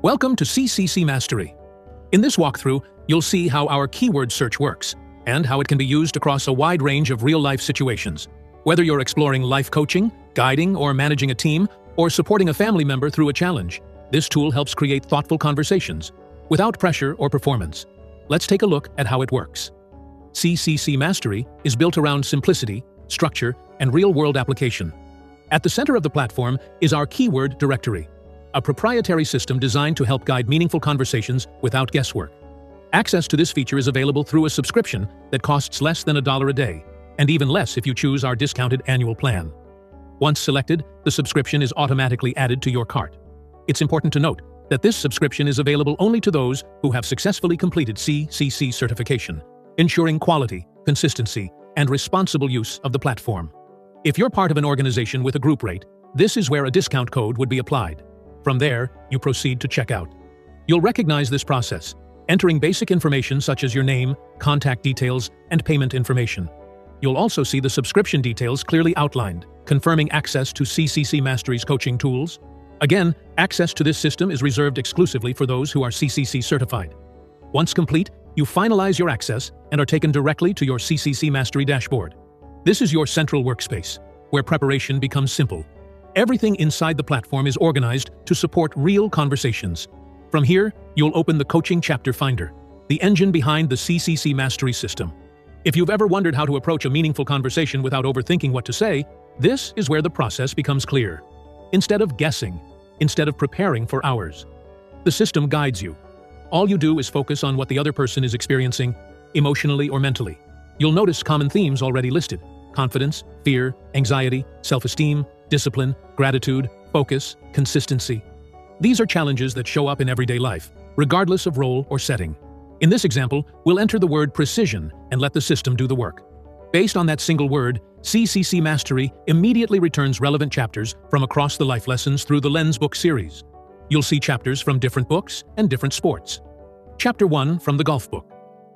Welcome to CCC Mastery. In this walkthrough, you'll see how our keyword search works and how it can be used across a wide range of real-life situations. Whether you're exploring life coaching, guiding or managing a team, or supporting a family member through a challenge, this tool helps create thoughtful conversations without pressure or performance. Let's take a look at how it works. CCC Mastery is built around simplicity, structure, and real-world application. At the center of the platform is our keyword directory, a proprietary system designed to help guide meaningful conversations without guesswork. Access to this feature is available through a subscription that costs less than $1 a day, and even less if you choose our discounted annual plan. Once selected, the subscription is automatically added to your cart. It's important to note that this subscription is available only to those who have successfully completed CCC certification, ensuring quality, consistency, and responsible use of the platform. If you're part of an organization with a group rate, this is where a discount code would be applied. From there, you proceed to checkout. You'll recognize this process, entering basic information such as your name, contact details, and payment information. You'll also see the subscription details clearly outlined, confirming access to CCC Mastery's coaching tools. Again, access to this system is reserved exclusively for those who are CCC certified. Once complete, you finalize your access and are taken directly to your CCC Mastery dashboard. This is your central workspace, where preparation becomes simple. Everything inside the platform is organized to support real conversations. From here, you'll open the Coaching Chapter Finder, the engine behind the CCC Mastery system. If you've ever wondered how to approach a meaningful conversation without overthinking what to say, this is where the process becomes clear. Instead of guessing, instead of preparing for hours, the system guides you. All you do is focus on what the other person is experiencing, emotionally or mentally. You'll notice common themes already listed: confidence, fear, anxiety, self-esteem, discipline, gratitude, focus, consistency. These are challenges that show up in everyday life, regardless of role or setting. In this example, we'll enter the word precision and let the system do the work. Based on that single word, CCC Mastery immediately returns relevant chapters from across the life lessons through the Lens book series. You'll see chapters from different books and different sports. Chapter 1 from the golf book,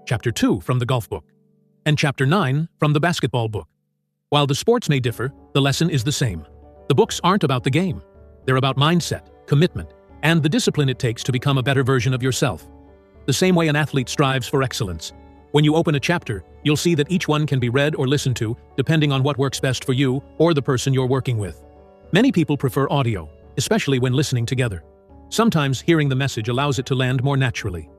Chapter 2 from the golf book, and Chapter 9 from the basketball book. While the sports may differ, the lesson is the same. The books aren't about the game. They're about mindset, commitment, and the discipline it takes to become a better version of yourself. The same way an athlete strives for excellence. When you open a chapter, you'll see that each one can be read or listened to, depending on what works best for you or the person you're working with. Many people prefer audio, especially when listening together. Sometimes hearing the message allows it to land more naturally.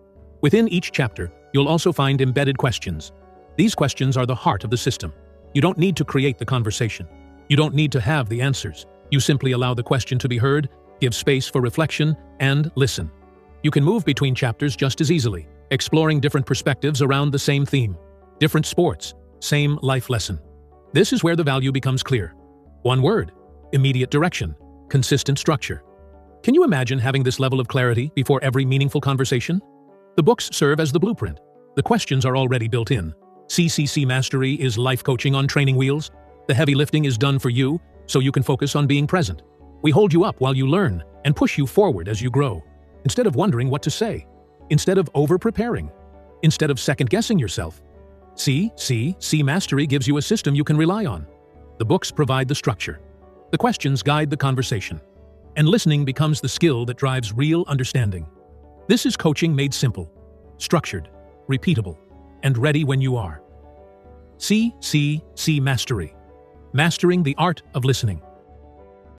Within each chapter, you'll also find embedded questions. These questions are the heart of the system. You don't need to create the conversation. You don't need to have the answers. You simply allow the question to be heard, give space for reflection, and listen. You can move between chapters just as easily, exploring different perspectives around the same theme. Different sports, same life lesson. This is where the value becomes clear. One word: immediate direction, consistent structure. Can you imagine having this level of clarity before every meaningful conversation? The books serve as the blueprint. The questions are already built in. CCC Mastery is life coaching on training wheels. The heavy lifting is done for you, so you can focus on being present. We hold you up while you learn and push you forward as you grow. Instead of wondering what to say, instead of over-preparing, instead of second-guessing yourself. CCC Mastery gives you a system you can rely on. The books provide the structure. The questions guide the conversation. And listening becomes the skill that drives real understanding. This is coaching made simple, structured, repeatable, and ready when you are. CCC Mastery. Mastering the art of listening.